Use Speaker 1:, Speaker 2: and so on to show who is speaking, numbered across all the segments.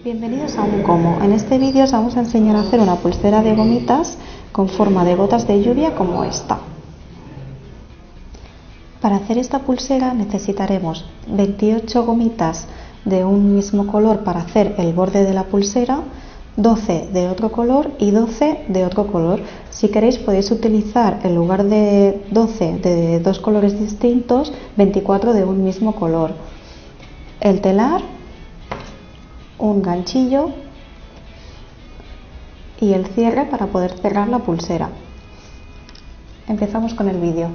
Speaker 1: Bienvenidos a Un Como. En este vídeo os vamos a enseñar a hacer una pulsera de gomitas con forma de gotas de lluvia como esta. Para hacer esta pulsera necesitaremos 28 gomitas de un mismo color para hacer el borde de la pulsera, 12 de otro color y 12 de otro color. Si queréis podéis utilizar en lugar de 12 de dos colores distintos, 24 de un mismo color. El telar, un ganchillo y el cierre para poder cerrar la pulsera. Empezamos con el vídeo.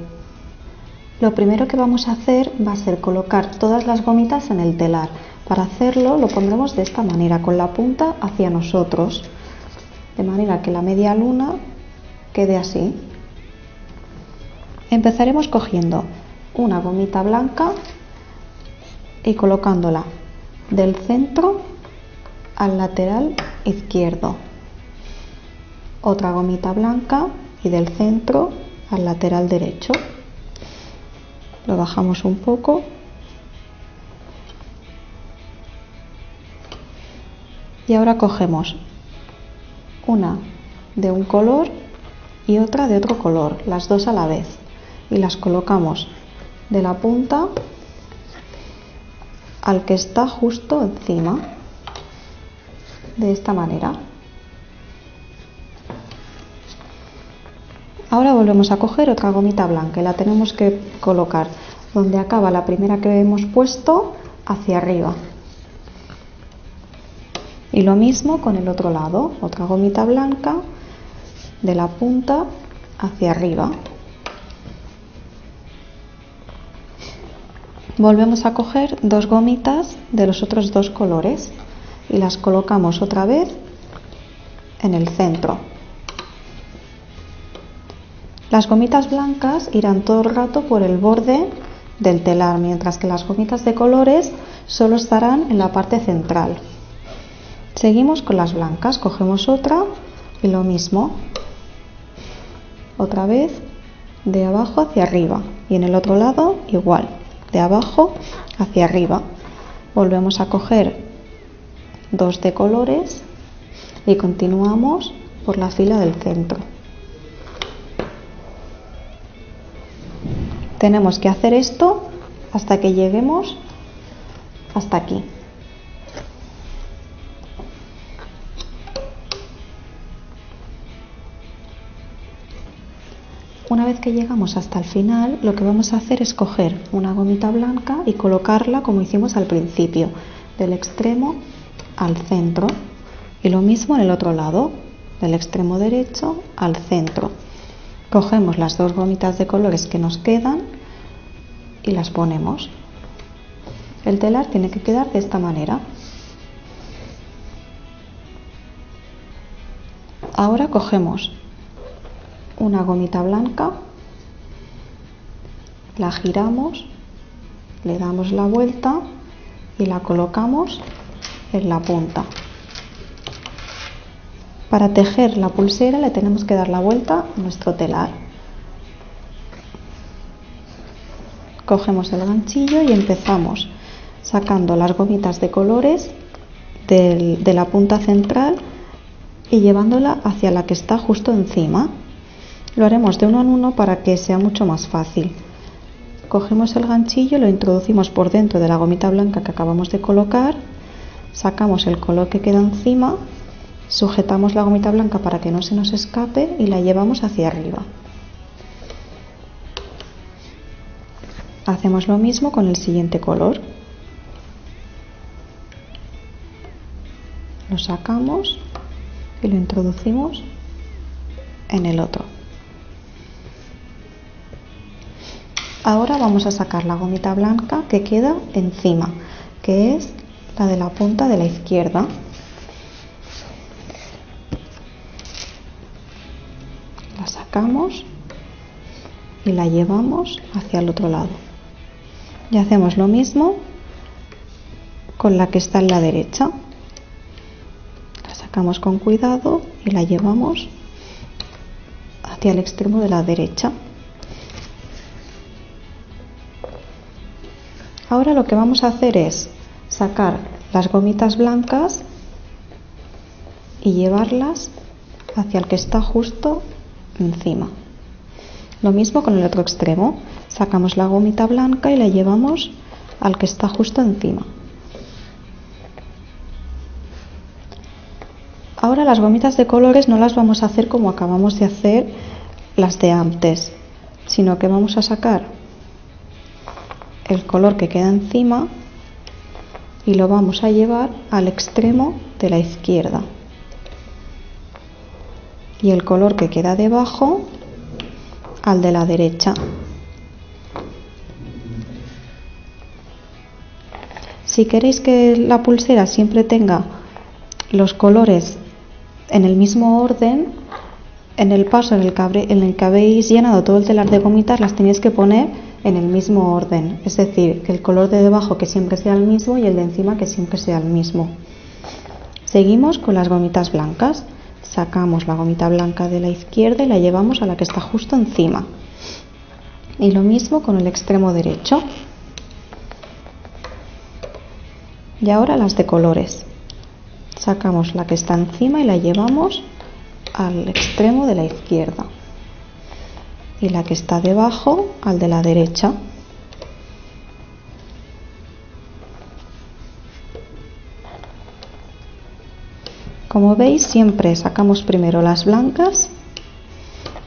Speaker 1: Lo primero que vamos a hacer va a ser colocar todas las gomitas en el telar. Para hacerlo lo pondremos de esta manera, con la punta hacia nosotros, de manera que la media luna quede así. Empezaremos cogiendo una gomita blanca y colocándola del centro al lateral izquierdo, otra gomita blanca y del centro al lateral derecho. Lo bajamos un poco y ahora cogemos una de un color y otra de otro color, las dos a la vez, y las colocamos de la punta al que está justo encima, de esta manera. Ahora volvemos a coger otra gomita blanca y la tenemos que colocar donde acaba la primera que hemos puesto, hacia arriba. Y lo mismo con el otro lado, otra gomita blanca de la punta hacia arriba. Volvemos a coger dos gomitas de los otros dos colores y las colocamos otra vez en el centro. Las gomitas blancas irán todo el rato por el borde del telar, mientras que las gomitas de colores solo estarán en la parte central. Seguimos con las blancas, cogemos otra y lo mismo, otra vez de abajo hacia arriba, y en el otro lado igual, de abajo hacia arriba. Volvemos a coger dos de colores y continuamos por la fila del centro. Tenemos que hacer esto hasta que lleguemos hasta aquí. Una vez que llegamos hasta el final, lo que vamos a hacer es coger una gomita blanca y colocarla como hicimos al principio, del extremo al centro, y lo mismo en el otro lado, del extremo derecho al centro. Cogemos las dos gomitas de colores que nos quedan y las ponemos. El telar tiene que quedar de esta manera. Ahora cogemos una gomita blanca, la giramos, le damos la vuelta y la colocamos en la punta. Para tejer la pulsera le tenemos que dar la vuelta a nuestro telar. Cogemos el ganchillo y empezamos sacando las gomitas de colores de la punta central y llevándola hacia la que está justo encima. Lo haremos de uno en uno para que sea mucho más fácil. Cogemos el ganchillo, lo introducimos por dentro de la gomita blanca que acabamos de colocar, sacamos el color que queda encima, sujetamos la gomita blanca para que no se nos escape y la llevamos hacia arriba. Hacemos lo mismo con el siguiente color. Lo sacamos y lo introducimos en el otro. Ahora vamos a sacar la gomita blanca que queda encima, que es la de la punta de la izquierda. La sacamos y la llevamos hacia el otro lado. Y hacemos lo mismo con la que está en la derecha. La sacamos con cuidado y la llevamos hacia el extremo de la derecha. Ahora lo que vamos a hacer es sacar las gomitas blancas y llevarlas hacia el que está justo encima. Lo mismo con el otro extremo, sacamos la gomita blanca y la llevamos al que está justo encima. Ahora las gomitas de colores no las vamos a hacer como acabamos de hacer las de antes, sino que vamos a sacar el color que queda encima y lo vamos a llevar al extremo de la izquierda, y el color que queda debajo al de la derecha. Si queréis que la pulsera siempre tenga los colores en el mismo orden, en el paso en el que habéis llenado todo el telar de gomitas las tenéis que poner en el mismo orden, es decir, que el color de debajo que siempre sea el mismo y el de encima que siempre sea el mismo. Seguimos con las gomitas blancas, sacamos la gomita blanca de la izquierda y la llevamos a la que está justo encima, y lo mismo con el extremo derecho. Y ahora las de colores, sacamos la que está encima y la llevamos al extremo de la izquierda, y la que está debajo al de la derecha. Como veis, siempre sacamos primero las blancas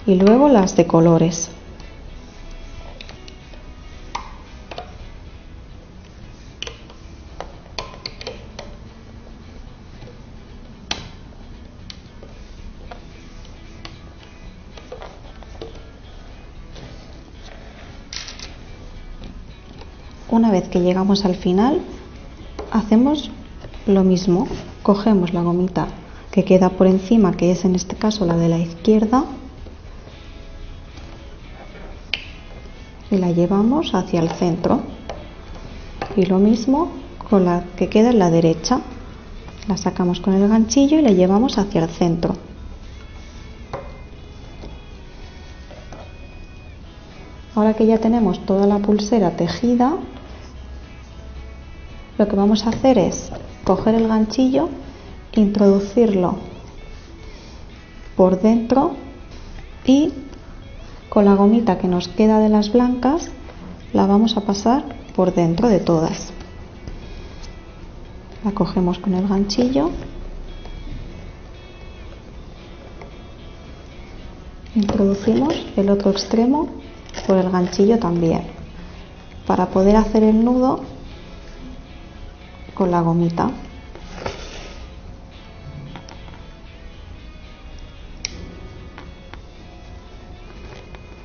Speaker 1: y luego las de colores. Una vez que llegamos al final, hacemos lo mismo, cogemos la gomita que queda por encima, que es en este caso la de la izquierda, y la llevamos hacia el centro, y lo mismo con la que queda en la derecha, la sacamos con el ganchillo y la llevamos hacia el centro. Ahora que ya tenemos toda la pulsera tejida, lo que vamos a hacer es coger el ganchillo, introducirlo por dentro y con la gomita que nos queda de las blancas la vamos a pasar por dentro de todas. La cogemos con el ganchillo, introducimos el otro extremo por el ganchillo también, para poder hacer el nudo con la gomita.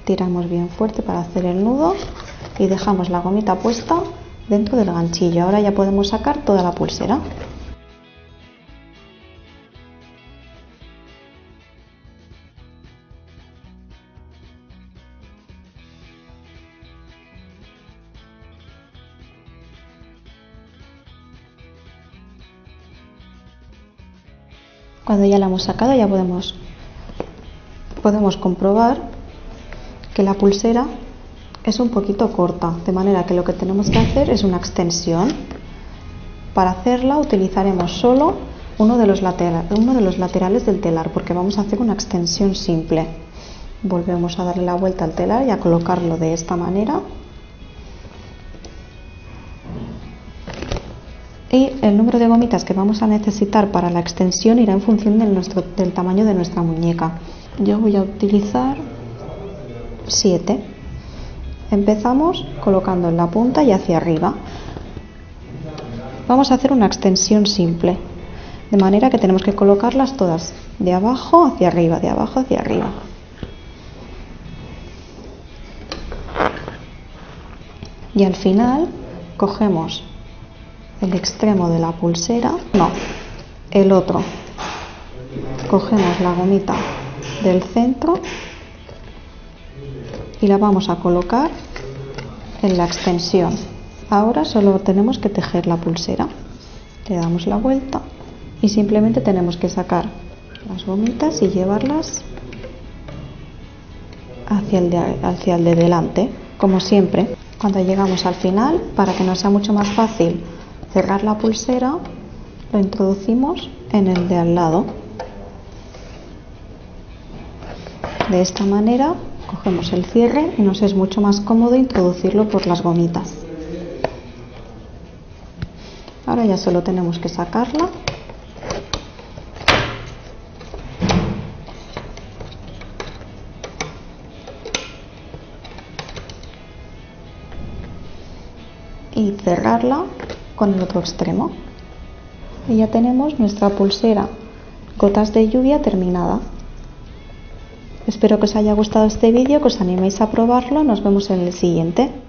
Speaker 1: Tiramos bien fuerte para hacer el nudo y dejamos la gomita puesta dentro del ganchillo. Ahora ya podemos sacar toda la pulsera. Cuando ya la hemos sacado, ya podemos comprobar que la pulsera es un poquito corta, de manera que lo que tenemos que hacer es una extensión. Para hacerla utilizaremos solo uno de los laterales del telar, porque vamos a hacer una extensión simple. Volvemos a darle la vuelta al telar y a colocarlo de esta manera. Y el número de gomitas que vamos a necesitar para la extensión irá en función del tamaño de nuestra muñeca. Yo voy a utilizar 7. Empezamos colocando en la punta y hacia arriba. Vamos a hacer una extensión simple, de manera que tenemos que colocarlas todas de abajo hacia arriba, de abajo hacia arriba. Y al final cogemos el extremo de la pulsera, el otro. Cogemos la gomita del centro y la vamos a colocar en la extensión. Ahora solo tenemos que tejer la pulsera. Le damos la vuelta y simplemente tenemos que sacar las gomitas y llevarlas hacia el de delante. Como siempre, cuando llegamos al final, para que nos sea mucho más fácil cerrar la pulsera, lo introducimos en el de al lado De esta manera cogemos el cierre y nos es mucho más cómodo introducirlo por las gomitas. Ahora ya solo tenemos que sacarla. Y cerrarla con el otro extremo. Y ya tenemos nuestra pulsera gotas de lluvia terminada. Espero que os haya gustado este vídeo, que os animéis a probarlo. Nos vemos en el siguiente.